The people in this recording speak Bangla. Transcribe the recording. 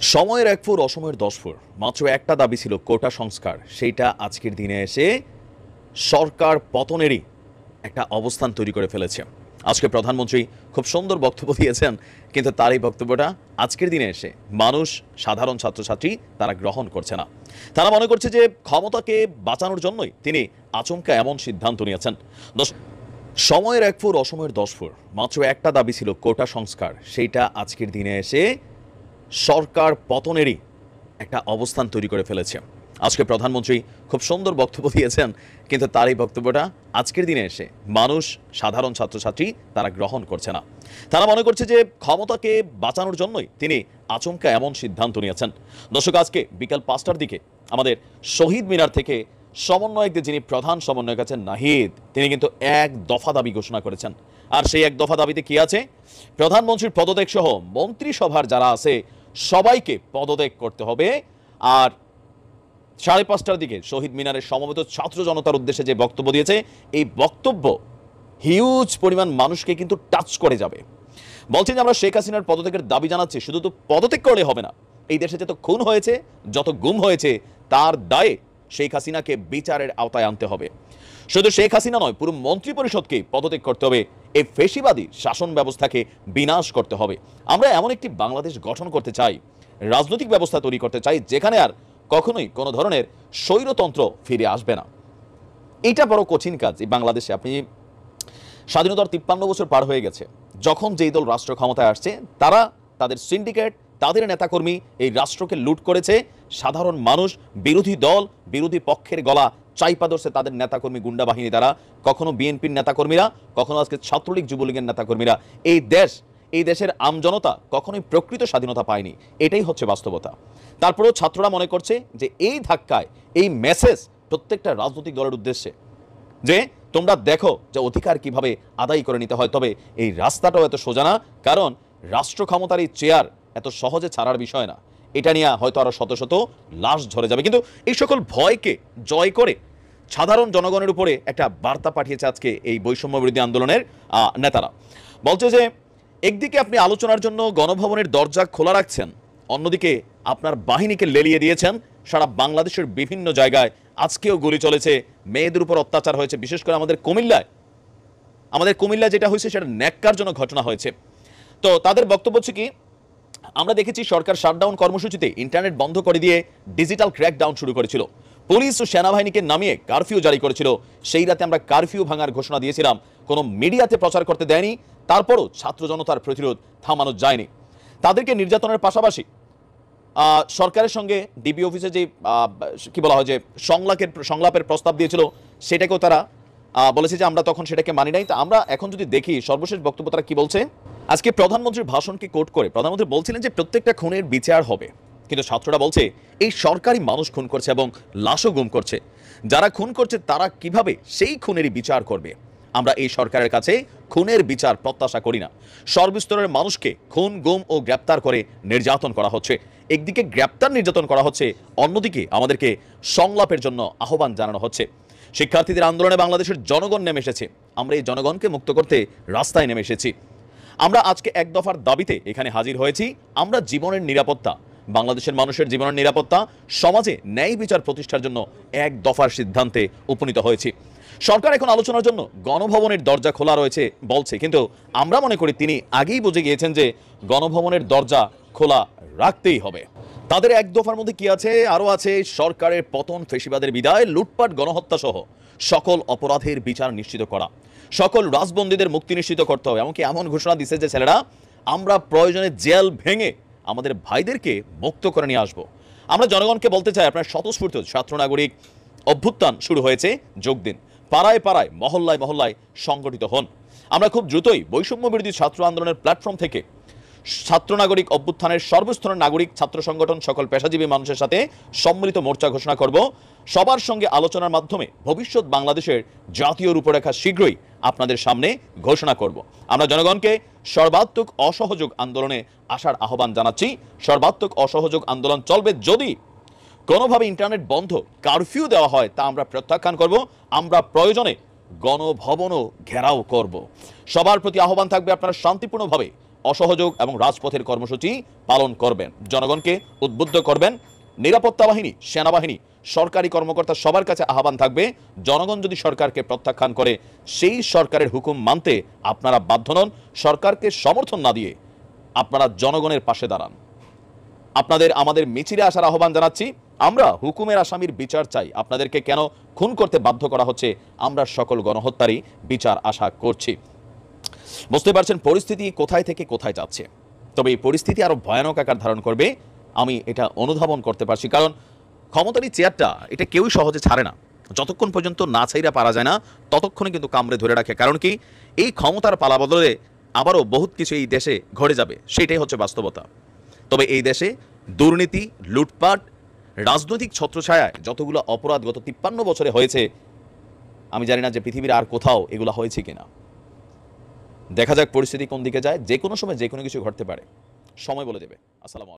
সময়ের এক ফুর অসময়ের 10 ফুর মাত্র একটা দাবি ছিল কোটা সংস্কার, সেইটা আজকের দিনে এসে সরকার পতনেরই একটা অবস্থান তৈরি করে ফেলেছে। আজকে প্রধানমন্ত্রী খুব সুন্দর বক্তব্য দিয়েছেন, কিন্তু তার এই বক্তব্যটা আজকের দিনে এসে মানুষ, সাধারণ ছাত্রছাত্রী তারা গ্রহণ করছে না। তারা মনে করছে যে ক্ষমতাকে বাঁচানোর জন্যই তিনি আচমকা এমন সিদ্ধান্ত নিয়েছেন। সময়ের এক ফুর অসময়ের 10 ফুর মাত্র একটা দাবি ছিল কোটা সংস্কার, সেইটা আজকের দিনে এসে সরকার পতনেরই একটা অবস্থান তৈরি করে ফেলেছে। আজকে প্রধানমন্ত্রী খুব সুন্দর বক্তব্য দিয়েছেন, কিন্তু তার এই বক্তব্যটা আজকের দিনে এসে মানুষ, সাধারণ ছাত্রছাত্রী তারা গ্রহণ করছে না। তারা মনে করছে যে ক্ষমতাকে বাঁচানোর জন্যই তিনি আচমকা এমন সিদ্ধান্ত নিয়েছেন। দর্শক, আজকে বিকাল 5টার দিকে আমাদের শহীদ মিনার থেকে সমন্বয়কদের যিনি প্রধান সমন্বয়ক আছেন নাহিদ, তিনি কিন্তু এক দফা দাবি ঘোষণা করেছেন। আর সেই এক দফা দাবিতে কি আছে? প্রধানমন্ত্রীর পদত্যাগ সহ মন্ত্রিসভার যারা আছে সবাইকে পদত্যাগ করতে হবে। আর 5:30টার দিকে শহীদ মিনারের সমবেত ছাত্র জনতার উদ্দেশ্যে যে বক্তব্য দিয়েছে, এই বক্তব্য হিউজ পরিমাণ মানুষকে কিন্তু টাচ করে যাবে। বলছেন যে আমরা শেখ হাসিনার পদত্যাগের দাবি জানাচ্ছি, শুধু তো পদত্যাগ করলে হবে না, এই দেশে যত খুন হয়েছে, যত গুম হয়েছে, তার দায়ে শেখ হাসিনাকে বিচারের আওতায় আনতে হবে। শুধু শেখ হাসিনা নয়, পুরো মন্ত্রী পরিষদকে পদত্যাগ করতে হবে। এই ফেসিবাদী শাসন ব্যবস্থাকে বিনাশ করতে হবে। আমরা এমন একটি বাংলাদেশ গঠন করতে চাই, রাজনৈতিক ব্যবস্থা তৈরি করতে চাই, যেখানে আর কখনোই কোনো ধরনের স্বৈরতন্ত্র ফিরে আসবে না। এটা বড় কঠিন কাজ এই বাংলাদেশে। আপনি স্বাধীনতার 53 বছর পার হয়ে গেছে, যখন যেই দল রাষ্ট্র ক্ষমতায় আসছে, তারা তাদের সিন্ডিকেট, তাদের নেতাকর্মী এই রাষ্ট্রকে লুট করেছে। সাধারণ মানুষ, বিরোধী দল, বিরোধী পক্ষের গলা চাইপা ধরছে তাদের নেতাকর্মী, গুন্ডা বাহিনী দ্বারা। কখনো বিএনপির নেতাকর্মীরা, কখনো আজকে ছাত্রলীগ, যুবলীগের নেতাকর্মীরা। এই দেশের আমজনতা কখনোই প্রকৃত স্বাধীনতা পায়নি, এটাই হচ্ছে বাস্তবতা। তারপরেও ছাত্ররা মনে করছে যে এই ধাক্কায়, এই মেসেজ প্রত্যেকটা রাজনৈতিক দলের উদ্দেশ্যে যে তোমরা দেখো যে অধিকার কিভাবে আদায় করে নিতে হয়। তবে এই রাস্তাটাও এত সোজা না, কারণ রাষ্ট্র ক্ষমতার এই চেয়ার এত সহজে ছাড়ার বিষয় না। এটা নিয়ে হয়তো আরো শত শত লাশ ঝরে যাবে। কিন্তু এই সকল ভয়কে জয় করে সাধারণ জনগণের উপরে একটা বার্তা পাঠিয়েছে আজকে এই বৈষম্য বিরোধী আন্দোলনের নেতারা। বলছে যে একদিকে আপনি আলোচনার জন্য গণভবনের দরজা খোলা রাখছেন, অন্যদিকে আপনার বাহিনীকে লেলিয়ে দিয়েছেন। সারা বাংলাদেশের বিভিন্ন জায়গায় আজকেও গুলি চলেছে, মেয়েদের উপর অত্যাচার হয়েছে। বিশেষ করে আমাদের কুমিল্লায় যেটা হয়েছে সেটা ন্যাক্কারজনক ঘটনা হয়েছে। তো তাদের বক্তব্য হচ্ছে কি, আমরা দেখেছি সরকার শাটডাউন কর্মসূচিতে ইন্টারনেট বন্ধ করে দিয়ে ডিজিটাল ক্র্যাকডাউন শুরু করেছিল। পুলিশ ও সেনাবাহিনীকে নামিয়ে কারফিউ জারি করেছিল। সেই রাতে আমরা কারফিউ ভাঙার ঘোষণা দিয়েছিলাম, কোনো মিডিয়াতে প্রচার করতে দেয়নি। তারপরও ছাত্র জনতার প্রতিরোধ থামানো যায়নি। তাদেরকে নির্যাতনের পাশাপাশি সরকারের সঙ্গে ডিবি অফিসে যে কি বলা হয় যে সংলাপের প্রস্তাব দিয়েছিল, সেটাকেও তারা বলেছে যে আমরা তখন সেটাকে মানি নাই। তা আমরা এখন যদি দেখি সর্বশেষ বক্তব্য তারা কি বলছে। আজকে প্রধানমন্ত্রীর ভাষণকে কোট করে প্রধানমন্ত্রী বলছিলেন যে প্রত্যেকটা খুনের বিচার হবে, কিন্তু ছাত্ররা বলছে এই সরকারই মানুষ খুন করছে এবং লাশও গুম করছে। যারা খুন করছে তারা কিভাবে সেই খুনেরই বিচার করবে? আমরা এই সরকারের কাছে খুনের বিচার প্রত্যাশা করি না। সর্বস্তরের মানুষকে খুন, গুম ও গ্রেপ্তার করে নির্যাতন করা হচ্ছে। একদিকে গ্রেপ্তার, নির্যাতন করা হচ্ছে, অন্যদিকে আমাদেরকে সংলাপের জন্য আহ্বান জানানো হচ্ছে। শিক্ষার্থীদের আন্দোলনে বাংলাদেশের জনগণ নেমে এসেছে। আমরা এই জনগণকে মুক্ত করতে রাস্তায় নেমে এসেছি। আমরা আজকে এক দফার দাবিতে এখানে হাজির হয়েছি। আমরা জীবনের নিরাপত্তা, বাংলাদেশের মানুষের জীবনের নিরাপত্তা, সমাজে ন্যায় বিচার প্রতিষ্ঠার জন্য এক দফার সিদ্ধান্তে উপনীত হয়েছি। সরকার এখন আলোচনার জন্য গণভবনের দরজা খোলা রয়েছে বলছে, কিন্তু আমরা মনে করি তিনি আগেই বুঝে গিয়েছেন যে গণভবনের দরজা খোলা রাখতেই হবে। তাদের এক দফার মধ্যে কি আছে? আরও আছে সরকারের পতন, ফেসিবাদের বিদায়, লুটপাট, গণহত্যা সহ সকল অপরাধের বিচার নিশ্চিত করা, সকল রাজবন্দীদের মুক্তি নিশ্চিত করতে হবে। এমনকি এমন ঘোষণা দিচ্ছে যে ছেলেরা, আমরা প্রয়োজনে জেল ভেঙে আমাদের ভাইদেরকে মুক্ত করে নিয়ে আসবো। আমরা জনগণকে বলতে চাই, আপনার স্বতঃস্ফূর্ত ছাত্র নাগরিক অভ্যুত্থান শুরু হয়েছে, যোগ দিন। পাড়ায় পাড়ায়, মহল্লায় মহল্লায় সংগঠিত হন। আমরা খুব দ্রুতই বৈষম্য বিরোধী ছাত্র আন্দোলনের প্ল্যাটফর্ম থেকে ছাত্র নাগরিক অভ্যুত্থানের সর্বস্তরের নাগরিক, ছাত্র সংগঠন, সকল পেশাজীবী মানুষের সাথে সম্মিলিত মোর্চা ঘোষণা করব। সবার সঙ্গে আলোচনার মাধ্যমে ভবিষ্যৎ বাংলাদেশের জাতীয় রূপরেখা শীঘ্রই আপনাদের সামনে ঘোষণা করব। আমরা জনগণকে সর্বাত্মক অসহযোগ আন্দোলনে আসার আহ্বান জানাচ্ছি। সর্বাত্মক অসহযোগ আন্দোলন চলবে যদি কোনোভাবে ইন্টারনেট বন্ধ, কারফিউ দেওয়া হয়, তা আমরা প্রত্যাখ্যান করব। আমরা প্রয়োজনে গণভবনও ঘেরাও করব। সবার প্রতি আহ্বান থাকবে, আপনারা শান্তিপূর্ণভাবে অসহযোগ এবং রাজপথের কর্মসূচি পালন করবেন, জনগণকে উদ্বুদ্ধ করবেন। নিরাপত্তা বাহিনী, সেনাবাহিনী, সরকারি কর্মকর্তা সবার কাছে আহ্বান থাকবে, জনগণ যদি সরকারকে প্রত্যাখ্যান করে সেই সরকারের হুকুম মানতে আপনারা বাধ্য নন। সরকারকে সমর্থন না দিয়ে আপনারা জনগণের পাশে দাঁড়ান। আপনাদের আমাদের মিছিলে আসার আহ্বান জানাচ্ছি। আমরা হুকুমের আসামির বিচার চাই। আপনাদেরকে কেন খুন করতে বাধ্য করা হচ্ছে, আমরা সকল গণহত্যারই বিচার আশা করছি। বুঝতে পারছেন পরিস্থিতি কোথায় থেকে কোথায় যাচ্ছে। তবে এই পরিস্থিতি আরো ভয়ানক আকার ধারণ করবে, আমি এটা অনুধাবন করতে পারছি। কারণ ক্ষমতারই চেয়ারটা এটা কেউই সহজে ছাড়ে না। যতক্ষণ পর্যন্ত না ছাইরা পারা যায় না, ততক্ষণে কিন্তু কামড়ে ধরে রাখে। কারণ কি, এই ক্ষমতার পালা বদলে আবারও বহুত কিছু এই দেশে ঘটে যাবে, সেটাই হচ্ছে বাস্তবতা। তবে এই দেশে দুর্নীতি, লুটপাট, রাজনৈতিক ছত্রছায়ায় যতগুলো অপরাধ গত 53 বছরে হয়েছে, আমি জানি না যে পৃথিবীর আর কোথাও এগুলো হয়েছে কিনা। দেখা যাক পরিস্থিতি কোন দিকে যায়। যে কোনো সময় যে কোনো কিছু ঘটতে পারে, সময় বলে দেবে। আসসালামু আলাইকুম।